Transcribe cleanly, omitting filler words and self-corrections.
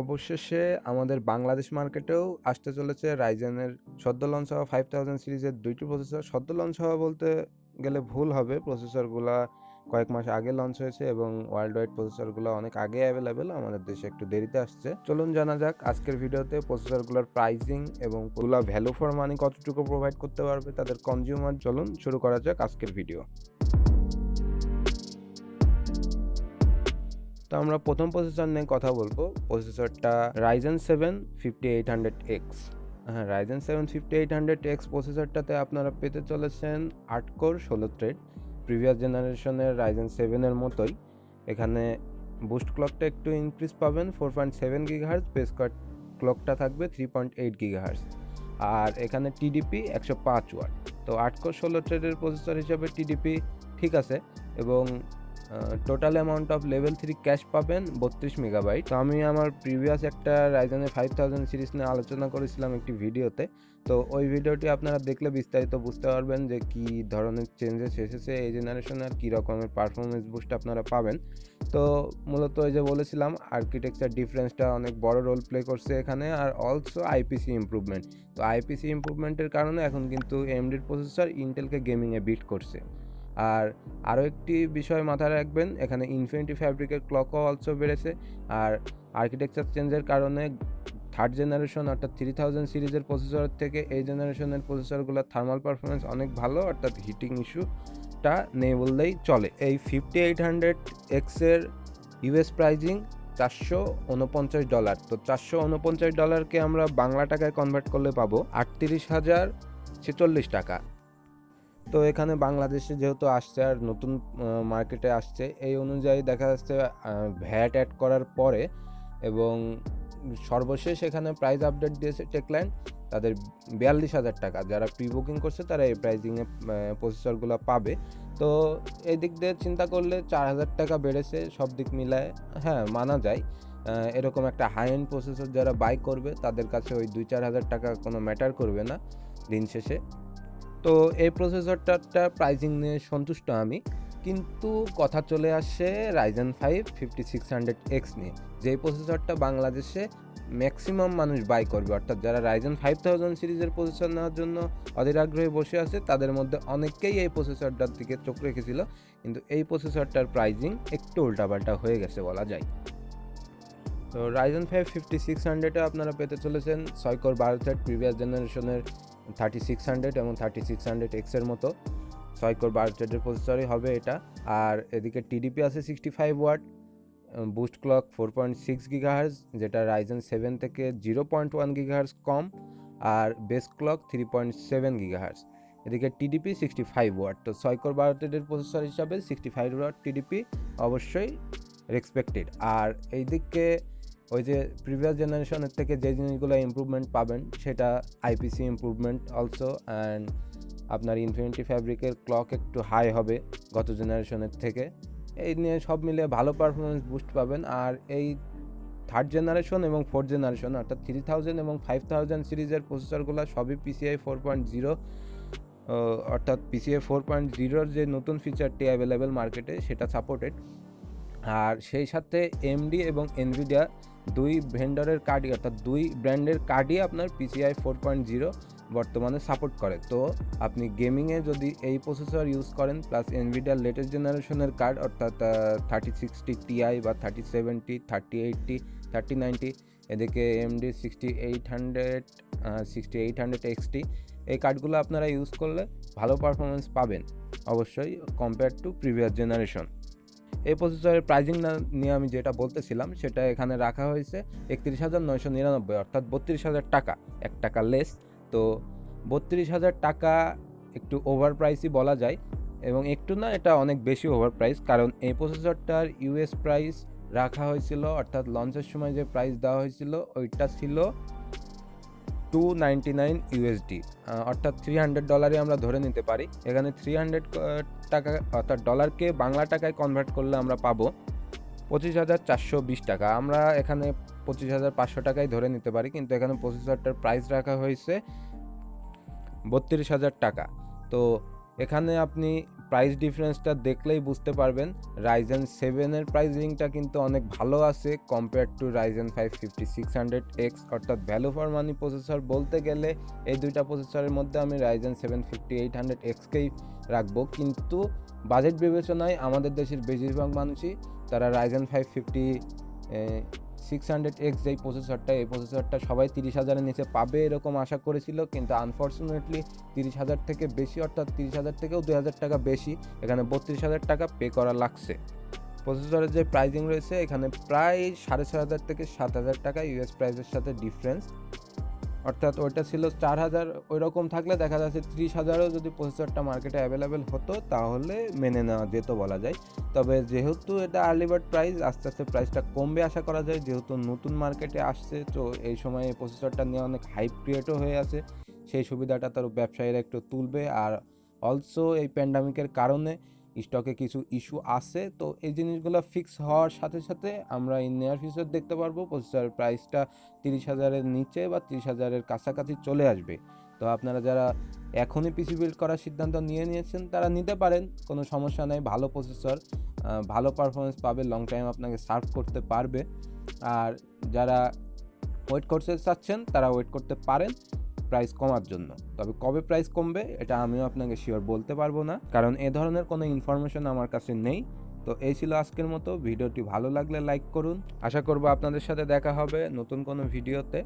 অবশেষে আমাদের বাংলাদেশ মার্কেটেও আসতে চলেছে রাইজেনের সদ্য লঞ্চ হওয়া 5000 সিরিজের 2টি প্রসেসর। সদ্য লঞ্চ হওয়া বলতে গেলে ভুল হবে। প্রসেসরগুলা কয়েক মাস আগে লঞ্চ হয়েছে এবং ওয়ার্ল্ড ওয়াইড প্রসেসরগুলো অনেক আগে অ্যাভেলেবেল। আমাদের দেশে একটু দেরিতে আসছে। চলুন জানা যাক আজকের ভিডিওতে প্রসেসরগুলোর প্রাইসিং এবং ওগুলা ভ্যালু ফর মানি কতটুকু প্রোভাইড করতে পারবে তাদের কনজিউমার। চলুন শুরু করা যাক আজকের ভিডিও। তো আমরা প্রথম প্রসেসর নিয়ে কথা বলবো। প্রসেসরটা Ryzen 7 5800X। হ্যাঁ, Ryzen 7 5800X প্রসেসরটাতে আপনারা পেতে চলেছেন 8 কোর 16 থ্রেড, প্রিভিয়াস জেনারেশনের Ryzen 7 এর মতোই। এখানে বুস্ট ক্লকটা একটু ইনক্রিজ পাবেন 4.7 GHz, বেস ক্লকটা থাকবে 3.8 GHz, আর এখানে টিডিপি 105 ওয়াট। তো 8 কোর 16 থ্রেডের প্রসেসর হিসেবে টিডিপি ঠিক আছে এবং total amount of level 3 cash পাবেন 32 মেগাবাইট। তো আমি আমার প্রিভিয়াস একটা রাইজেনের 5000 সিরিজ নিয়ে আলোচনা করেছিলাম একটি ভিডিওতে। তো ওই ভিডিওটি আপনারা দেখলে বিস্তারিত বুঝতে পারবেন যে কী ধরনের চেঞ্জেস এসেছে এই জেনারেশনে আর কী রকমের পারফরমেন্স বুস্ট আপনারা পাবেন। তো মূলত ওই যে বলেছিলাম আর্কিটেকচার ডিফারেন্সটা অনেক বড় রোল প্লে করছে এখানে, আর অলসো আইপিসি ইমপ্রুভমেন্ট। তো আইপিসি ইমপ্রুভমেন্টের কারণে এখন কিন্তু এএমডির প্রসেসর ইন্টেলকে গেমিংয়ে বিট করছে। আর আরও একটি বিষয় মাথায় রাখবেন, এখানে ইনফিনিটি ফ্যাব্রিকের ক্লকও অলসো বেড়েছে। আর আর্কিটেকচার চেঞ্জের কারণে থার্ড জেনারেশন অর্থাৎ 3000 সিরিজের প্রসেসরের থেকে এই জেনারেশনের প্রসেসরগুলোর থার্মাল পারফরমেন্স অনেক ভালো, অর্থাৎ হিটিং ইস্যুটা নেই বললেই চলে। এই 5800X এর ইউএস প্রাইজিং $449। তো $449কে আমরা বাংলা টাকায় কনভার্ট করলে পাবো 38,046 টাকা। তো এখানে বাংলাদেশে যেহেতু আসছে আর নতুন মার্কেটে আসছে, এই অনুযায়ী দেখা যাচ্ছে ভ্যাট অ্যাড করার পরে এবং সর্বশেষ এখানে প্রাইস আপডেট দিয়েছে টেকলাইন, তাদের 42,000 টাকা। যারা প্রি বুকিং করছে তারা এই প্রাইজিংয়ে প্রসেসরগুলো পাবে। তো এই দিক দিয়ে চিন্তা করলে 4,000 টাকা বেড়েছে, সব দিক মিলায় হ্যাঁ মানা যায়। এরকম একটা হাই এন্ড প্রসেসর যারা বাই করবে তাদের কাছে ওই 2-4 হাজার টাকা কোনো ম্যাটার করবে না দিন শেষে। তো এই প্রসেসরটার প্রাইসিং নিয়ে সন্তুষ্ট আমি, কিন্তু কথা চলে আসে Ryzen 5 5600X নিয়ে, যেই প্রসেসরটা বাংলাদেশে ম্যাক্সিমাম মানুষ বাই করবে। অর্থাৎ যারা Ryzen 5000 সিরিজের প্রসেসর নেওয়ার জন্য অধীর আগ্রহে বসে আছে তাদের মধ্যে অনেকেই এই প্রসেসরটার দিকে চোখ রেখেছিল, কিন্তু এই প্রসেসরটার প্রাইসিং একটু উল্টাপাল্টা হয়ে গেছে বলা যায়। তো Ryzen 5 5600-এ আপনারা পেতে চলেছেন 6 কোর 12 থ্রেড, প্রিভিয়াস জেনারেশনের 3600 এবং 3600X এর মতো 6 কোর 12 থ্রেডের প্রসেসরই হবে এটা। আর এদিকে টিডিপি আছে 65 ওয়াট, বুস্ট ক্লক 4.6 GHz, যেটা Ryzen 7 থেকে 0.1 GHz কম, আর বেস ক্লক 3.7 GHz। এদিকে টিডিপি 65 ওয়াট। তো 6 কোর 12 থ্রেডের প্রসেসর হিসাবে 65 ওয়াট টিডিপি অবশ্যই রেসপেক্টেড। আর এইদিকে ওই যে প্রিভিয়াস জেনারেশনের থেকে যে জিনিসগুলো ইমপ্রুভমেন্ট পাবেন সেটা আইপিসি ইমপ্রুভমেন্ট অলসো, অ্যান্ড আপনার ইনফিনিটি ফ্যাব্রিকের ক্লক একটু হাই হবে গত জেনারেশনের থেকে। এই নিয়ে সব মিলিয়ে ভালো পারফরমেন্স বুস্ট পাবেন। আর এই থার্ড জেনারেশন এবং ফোর্থ জেনারেশন অর্থাৎ 3000 এবং 5000 সিরিজের প্রসেসরগুলো সবই পিসিআই 4.0, অর্থাৎ পিসিআই 4.0-র যে নতুন ফিচারটি অ্যাভেলেবেল মার্কেটে সেটা সাপোর্টেড। আর সেই সাথে এমডি এবং এনভিডিয়া দুই ভেন্ডরের কার্ডই, অর্থাৎ দুই ব্র্যান্ডের কার্ডই আপনার পিসিআই 4.0 বর্তমানে সাপোর্ট করে। তো আপনি গেমিংয়ে যদি এই প্রসেসর ইউজ করেন প্লাস এনভিডিয়ার লেটেস্ট জেনারেশনের কার্ড অর্থাৎ 3060 Ti বা 3070, 3080, 3090, এদিকে এমডি 6800 XT, এই কার্ডগুলো আপনারা ইউজ করলে ভালো পারফরমেন্স পাবেন অবশ্যই কম্পেয়ার টু প্রিভিয়াস জেনারেশন। এই প্রসেসরের প্রাইজিং নিয়ে আমি যেটা বলতেছিলাম সেটা এখানে রাখা হয়েছে 31,999, অর্থাৎ 32,000 টাকা, 1 টাকা লেস। তো 32,000 টাকা একটু ওভার প্রাইসই বলা যায়, এবং একটু না, এটা অনেক বেশি ওভার প্রাইস। কারণ এই প্রসেসরটার ইউএস প্রাইস রাখা হয়েছিল, অর্থাৎ লঞ্চের সময় যে প্রাইস দেওয়া হয়েছিল ওইটা ছিল $299, অর্থাৎ $300 আমরা ধরে নিতে পারি। এখানে 300 টাকা অর্থাৎ ডলারকে বাংলা টাকায় কনভার্ট করলে আমরা পাবো 25,420 টাকা। আমরা এখানে 25,500 টাকায় ধরে নিতে পারি, কিন্তু এখানে প্রসেসরটার প্রাইস রাখা হয়েছে 32,000 টাকা। তো এখানে আপনি প্রাইস ডিফারেন্সটা দেখলেই বুঝতে পারবেন রাইজেন 7 এর প্রাইসিংটা কিন্তু অনেক ভালো আছে কম্পেয়ার টু রাইজেন 5 5600X, অর্থাৎ ভ্যালু ফর মানি প্রসেসর বলতে গেলে এই দুইটা প্রসেসরের মধ্যে আমি রাইজেন 7 5800Xকেই রাখবো। কিন্তু বাজেট বিবেচনায় আমাদের দেশের বেশিরভাগ মানুষই তারা রাইজেন 5600X যেই প্রসেসরটা, এই প্রসেসরটা সবাই 30,000-এর নিচে পাবে এরকম আশা করেছিল, কিন্তু আনফর্চুনেটলি 30,000 থেকে বেশি, অর্থাৎ 30,000 থেকেও 2,000 টাকা বেশি, এখানে 32,000 টাকা পে করা লাগছে। প্রসেসরের যে প্রাইজিং রয়েছে এখানে প্রায় 6,500 থেকে 7,000 টাকা ইউএস প্রাইসের সাথে ডিফারেন্স, অর্থাৎ ওইটা ছিল 4,000, ওই রকম থাকলে দেখা যাচ্ছে 30,000-ও যদি প্রসেসরটা মার্কেটে অ্যাভেলেবেল হতো তাহলে মেনে নেওয়া যেত বলা যায়। তবে যেহেতু এটা আর্লি বার্ড প্রাইস, আস্তে আস্তে প্রাইসটা কমবে আশা করা যায়, যেহেতু নতুন মার্কেটে আসছে, তো এই সময় এই প্রসেসরটা নিয়ে অনেক হাইপ ক্রিয়েটও হয়ে আছে, সেই সুবিধাটা তার ব্যবসায়ীরা একটু তুলবে। আর অলসো এই প্যান্ডামিকের কারণে স্টকে কিছু ইস্যু আছে, তো এই জিনিসগুলো ফিক্স হওয়ার সাথে সাথে আমরা ইন নিয়ার ফিউচার দেখতে পারবো প্রসেসরের প্রাইসটা 30,000-এর নিচে বা 30,000-এর কাছাকাছি চলে আসবে। তো আপনারা যারা এখনই পিসি বিল্ড করার সিদ্ধান্ত নিয়েছেন তারা নিতে পারেন, কোনো সমস্যা নেই। ভালো প্রসেসর, ভালো পারফরমেন্স পাবে, লং টাইম আপনাকে সার্ভ করতে পারবে। আর যারা ওয়েট করতে চাচ্ছেন তারা ওয়েট করতে পারেন প্রাইস কমার জন্য। তবে কবে প্রাইস কমবে এটা আমিও আপনাকে শিওর বলতে পারবো না, কারণ এ ধরনের কোনো ইনফরমেশন আমার কাছে নেই। তো এই ছিল আজকের মতো ভিডিওটি, ভালো লাগলে লাইক করুন। আশা করব আপনাদের সাথে দেখা হবে নতুন কোনো ভিডিওতে।